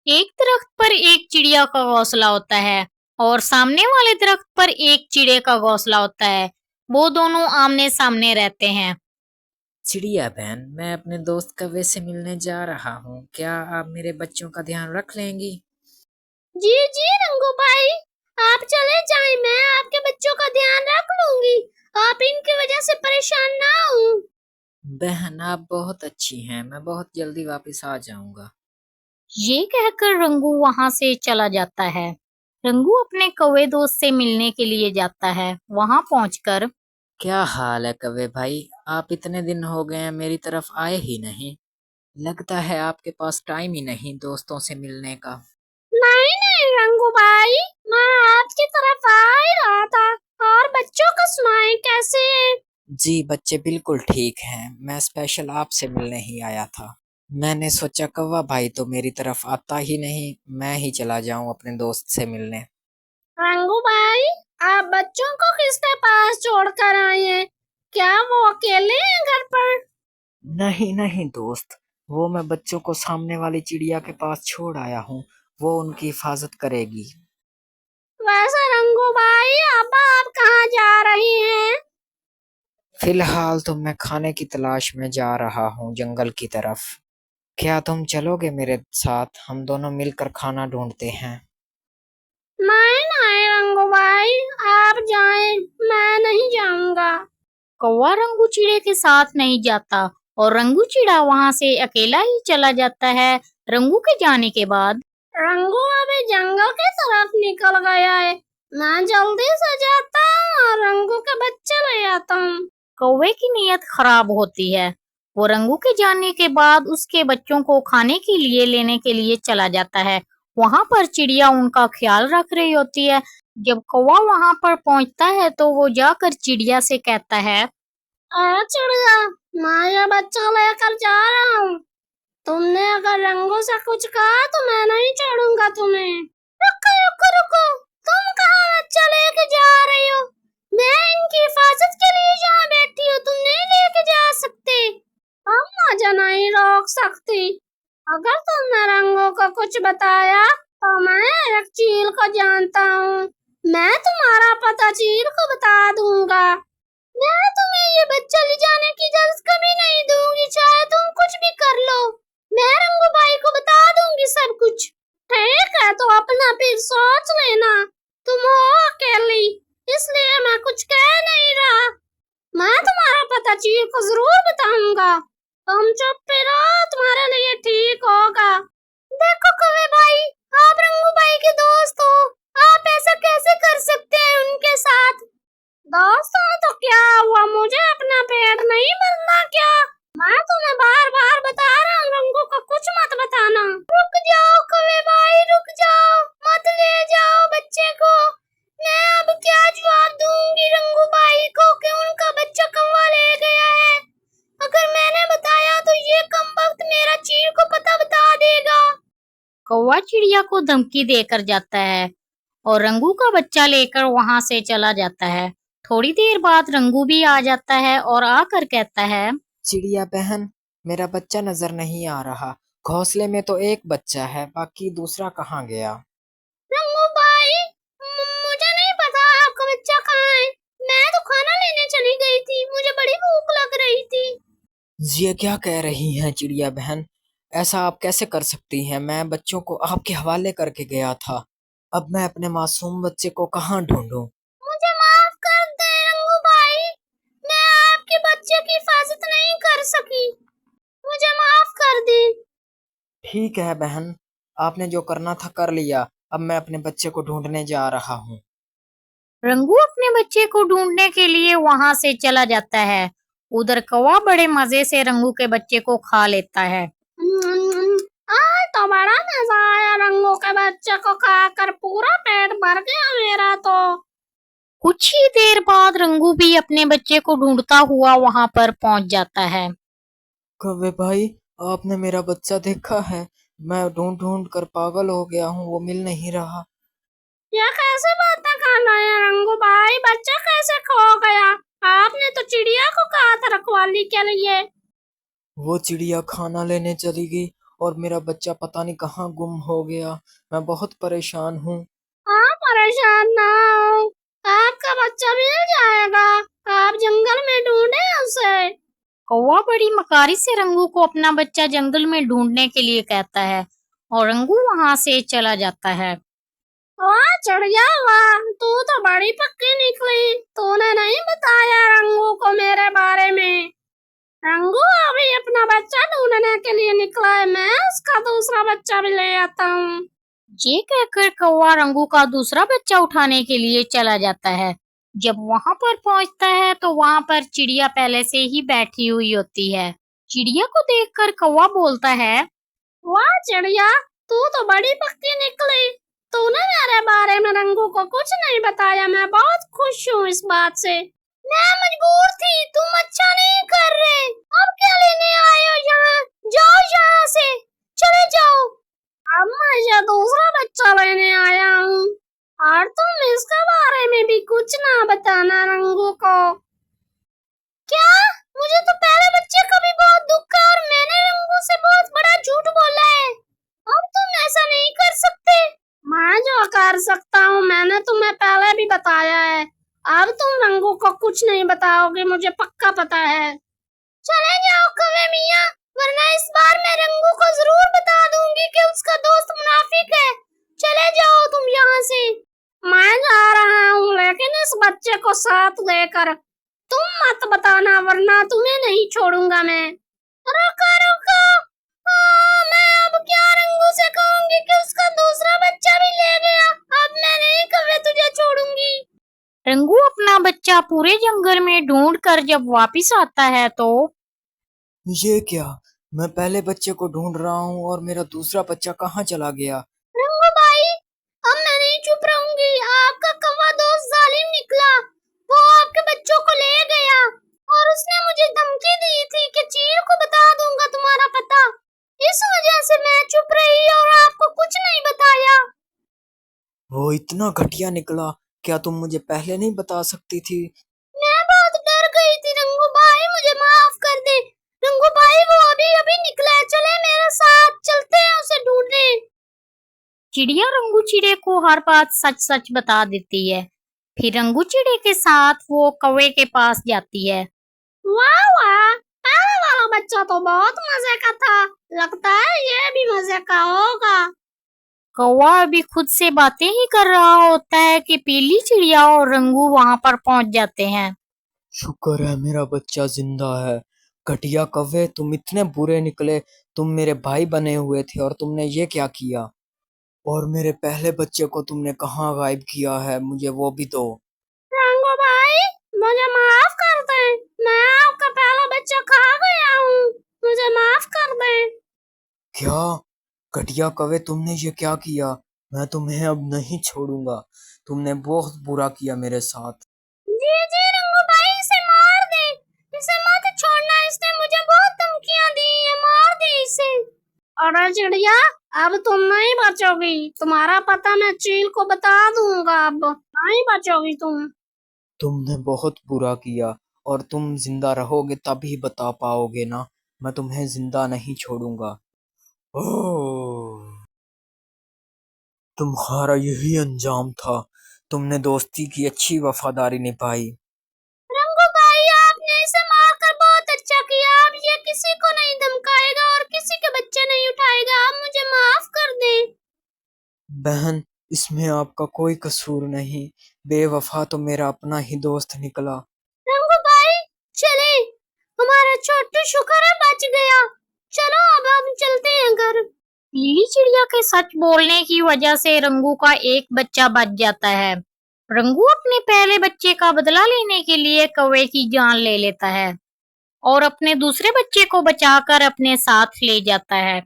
एक दरख्त पर एक चिड़िया का घोंसला होता है और सामने वाले दरख्त पर एक चिड़े का घोंसला होता है। वो दोनों आमने सामने रहते हैं। चिड़िया बहन, मैं अपने दोस्त कौवे से मिलने जा रहा हूँ। क्या आप मेरे बच्चों का ध्यान रख लेंगी? जी जी रंगू भाई, आप चले जाएं, मैं आपके बच्चों का ध्यान रख लूंगी। आप इनकी वजह से परेशान ना हो। बहन, आप बहुत अच्छी हैं। मैं बहुत जल्दी वापस आ जाऊंगा। ये कहकर रंगू वहां से चला जाता है। रंगू अपने कौवे दोस्त से मिलने के लिए जाता है। वहां पहुंचकर क्या हाल है कौवे भाई? आप इतने दिन हो गए हैं, मेरी तरफ आए ही नहीं। लगता है आपके पास टाइम ही नहीं दोस्तों से मिलने का। नहीं नहीं रंगू भाई, मैं आपकी तरफ आ ही रहा था। और बच्चों को सुनाएं कैसे हैं? जी, बच्चे बिल्कुल ठीक हैं। मैं स्पेशल आपसे मिलने ही आया था। मैंने सोचा कौवा भाई तो मेरी तरफ आता ही नहीं, मैं ही चला जाऊं अपने दोस्त से मिलने। रंगू भाई, आप बच्चों को किसके पास छोड़कर आए हैं? क्या वो अकेले हैं घर पर? नहीं नहीं दोस्त, वो मैं बच्चों को सामने वाली चिड़िया के पास छोड़ आया हूँ। वो उनकी हिफाजत करेगी। वैसे रंगू भाई, अब आप कहाँ जा रहे हैं? फिलहाल तो मैं खाने की तलाश में जा रहा हूँ जंगल की तरफ। क्या तुम चलोगे मेरे साथ? हम दोनों मिलकर खाना ढूंढते हैं। नहीं नहीं रंगू भाई, आप जाएं, मैं नहीं जाऊंगा। कौवा रंगू चिड़े के साथ नहीं जाता और रंगू चिड़ा वहां से अकेला ही चला जाता है। रंगू के जाने के बाद रंगू अभी जंगल की तरफ निकल गया है। मैं जल्दी से जाता हूँ और रंगू के बच्चे ले आता हूँ। कौवे की नीयत खराब होती है। वो रंगू के जाने के बाद उसके बच्चों को खाने के लिए लेने के लिए चला जाता है। वहां पर चिड़िया उनका ख्याल रख रही होती है। जब कौवा वहां पर पहुंचता है तो वो जाकर चिड़िया से कहता है, चिड़िया, मैं ये बच्चा लेकर जा रहा हूँ। तुमने अगर रंगू से कुछ कहा तो मैं नहीं छोड़ूंगा तुम्हें। रुको रुको रुको, तुम कहाँ बच्चा लेके जा रही हो? मैं इनकी हिफाजत के लिए यहाँ बैठी हूँ, तुम नहीं लेके जा सकते। हम मुझे नहीं रोक सकती। अगर तुमने रंगू को कुछ बताया तो मैं एक चील को जानता हूँ। मैं तुम्हारा पता चील को बता दूंगा। मैं तुम्हें ये बच्चा ले जाने की इजाजत कभी नहीं दूंगी, चाहे तुम कुछ भी कर लो। मैं रंगू भाई को बता दूंगी सब कुछ। ठीक है, तो अपना फिर सोच लेना। तुम हो अकेली, इसलिए मैं कुछ कह नहीं रहा। मैं तुम्हारा पता चील को जरूर बताऊंगा। तुम चुप ही रहो, तुम्हारे लिए ठीक होगा। देखो कवे भाई, आप रंगू भाई के दोस्त हो, आप ऐसा कैसे कर सकते हैं उनके साथ? दोस्तों तो क्या हुआ, मुझे अपना पेट नहीं भरना क्या? मैं तुम्हें बार बार बता रहा हूँ, रंगू को कुछ मत बताना। रुक जाओ कवे भाई, रुक जाओ, मत ले जाओ बच्चे को। मैं अब क्या जवाब दूंगी रंगू भाई को कि उनका बच्चा कौवा ले गया है? अगर मैंने बताया तो ये कमबख्त मेरा चील को पता बता देगा। कौवा चिड़िया को धमकी देकर जाता है और रंगू का बच्चा लेकर वहां से चला जाता है। थोड़ी देर बाद रंगू भी आ जाता है और आकर कहता है, चिड़िया बहन, मेरा बच्चा नजर नहीं आ रहा। घोंसले में तो एक बच्चा है, बाकी दूसरा कहाँ गया? रंगू भाई, मुझे नहीं पता आपका बच्चा कहाँ है। मैं तो खाना लेने चली गई थी, मुझे बड़ी भूख लग रही थी। ये क्या कह रही हैं चिड़िया बहन? ऐसा आप कैसे कर सकती हैं? मैं बच्चों को आपके हवाले करके गया था। अब मैं अपने मासूम बच्चे को कहाँ ढूंढूं? मुझे माफ कर दे रंगू भाई, मैं आपके बच्चे की हिफाजत नहीं कर सकी। मुझे माफ कर दे। ठीक है बहन, आपने जो करना था कर लिया। अब मैं अपने बच्चे को ढूंढने जा रहा हूँ। रंगू अपने बच्चे को ढूंढने के लिए वहां से चला जाता है। उधर कौवा बड़े मजे से रंगू के बच्चे को खा लेता है। आज तो बड़ा मजा आया, रंगू के बच्चे को खाकर पूरा पेट भर गया मेरा तो। कुछ ही देर बाद रंगू भी अपने बच्चे को ढूंढता हुआ वहां पर पहुंच जाता है। कौवे भाई, आपने मेरा बच्चा देखा है? मैं ढूंढ ढूंढ कर पागल हो गया हूँ, वो मिल नहीं रहा। ये कैसे बातें कर रहे हैं रंगू भाई, बच्चा कैसे खो गया? आपने तो चिड़िया को कहा था रखवाली के लिए। वो चिड़िया खाना लेने चली गई और मेरा बच्चा पता नहीं कहाँ गुम हो गया। मैं बहुत परेशान हूँ। आप परेशान ना हो, आपका बच्चा मिल जाएगा। आप जंगल में ढूंढे उसे। कौवा बड़ी मकारी से रंगू को अपना बच्चा जंगल में ढूंढने के लिए कहता है और रंगू वहां से चला जाता है। वाह चिड़िया वाह, तू तो बड़ी पक्की निकली। तूने नहीं बताया रंगू को मेरे बारे में। रंगू अभी अपना बच्चा ढूंढने के लिए निकला है, मैं उसका दूसरा बच्चा भी ले आता हूँ। ये कहकर कौवा रंगू का दूसरा बच्चा उठाने के लिए चला जाता है। जब वहां पर पहुंचता है तो वहां पर चिड़िया पहले से ही बैठी हुई होती है। चिड़िया को देखकर कौवा बोलता है, वाह चिड़िया, तू तो बड़ी पक्की निकली। तूने मेरे बारे में रंगू को कुछ नहीं बताया। मैं बहुत खुश हूँ इस बात से। मैं मजबूर थी, तुम अच्छा नहीं कर रहे। अब क्या लेने आए हो यहाँ? जाओ यहाँ से, चले जाओ। अब मैं ये दूसरा बच्चा लेने आया हूँ और तुम इसके बारे में भी कुछ ना बताना रंगू को। क्या? मुझे तो पहले बच्चे का भी बहुत दुख है और मैंने रंगू से बहुत बड़ा झूठ बोला है। अब तुम ऐसा नहीं कर सकते। मैं जो कर सकता हूँ मैंने तुम्हें पहले भी बताया है। अब तुम रंगू को कुछ नहीं बताओगे, मुझे पक्का पता है। चले जाओ कौवे मियाँ, वरना इस बार मैं रंगू को जरूर बता दूंगी कि उसका दोस्त मुनाफिक है। चले जाओ तुम यहाँ से। मैं जा रहा हूँ, लेकिन इस बच्चे को साथ लेकर। तुम मत बताना वरना तुम्हें नहीं छोड़ूंगा मैं। रुको रुको, मैं अब क्या रंगू से कहूंगी कि उसका दूसरा बच्चा भी ले गया। अब मैं नहीं कभी तुझे छोड़ूंगी। रंगू अपना बच्चा पूरे जंगल में ढूंढ कर जब वापिस आता है तो ये क्या, मैं पहले बच्चे को ढूंढ रहा हूँ और मेरा दूसरा बच्चा कहाँ चला गया। रंगू भाई, अब मैं नहीं चुप रहूंगी। आपका कौवा दोस्त जालिम निकला। वो आपके बच्चों को ले गया और उसने मुझे धमकी दी थी कि चील को बता दूंगा तुम्हारा पता। इस वजह से मैं चुप रही और आपको कुछ नहीं बताया। वो इतना घटिया निकला, क्या तुम मुझे पहले नहीं बता सकती थी। मैं बहुत डर गई थी रंगू भाई, मुझे माफ कर दे। रंगू भाई वो अभी अभी निकला है, चले मेरे साथ, चलते हैं उसे ढूंढने। चिड़िया रंगू चिड़े को हर बात सच सच बता देती है। फिर रंगू चिड़े के साथ वो कौवे के पास जाती है। वाह वाह, पहले वाला बच्चा तो बहुत मजे का था। लगता है ये भी मजे का होगा। कौवा अभी खुद से बातें ही कर रहा होता है कि पीली चिड़िया और रंगू वहां पर पहुंच जाते हैं। शुक्र है मेरा बच्चा जिंदा है। घटिया कौवे, तुम इतने बुरे निकले। तुम मेरे भाई बने हुए थे और तुमने ये क्या किया। और मेरे पहले बच्चे को तुमने कहाँ गायब किया है, मुझे वो भी दो। रंगू भाई मुझे माफ कर दे, मैं आपका पहला बच्चा खा गया हूँ। मुझे माफ कर दे। क्या, घटिया कौवे, तुमने ये क्या किया। मैं तुम्हें अब नहीं छोड़ूंगा। तुमने बहुत बुरा किया मेरे साथ। जी जी रंगू भाई, इसे मार दे। इसे मत छोड़ना, इसने मुझे बहुत धमकियां दी है। मार दे इसे। अरे चिड़िया, अब तुम नहीं बचोगी। तुम्हारा पता मैं चील को बता दूंगा। अब नहीं बचोगी तुम। तुमने बहुत बुरा किया और तुम जिंदा रहोगे तभी बता पाओगे ना। मैं तुम्हें जिंदा नहीं छोड़ूंगा। ओह, तुम्हारा यही अंजाम था। तुमने दोस्ती की अच्छी वफादारी निभाई। रंगू भाई आपने इसे मारकर बहुत अच्छा किया। अब ये किसी को नहीं धमकाएगा और किसी के बच्चे नहीं उठाएगा। आप मुझे माफ कर दे। बहन, इसमें आपका कोई कसूर नहीं। बेवफा तो मेरा अपना ही दोस्त निकला। रंगू भाई चले, हमारा छोटू शुक्र है बच गया। चलो अब हम चलते हैं घर। पीली चिड़िया के सच बोलने की वजह से रंगू का एक बच्चा बच जाता है। रंगू अपने पहले बच्चे का बदला लेने के लिए कौवे की जान ले लेता है और अपने दूसरे बच्चे को बचाकर अपने साथ ले जाता है।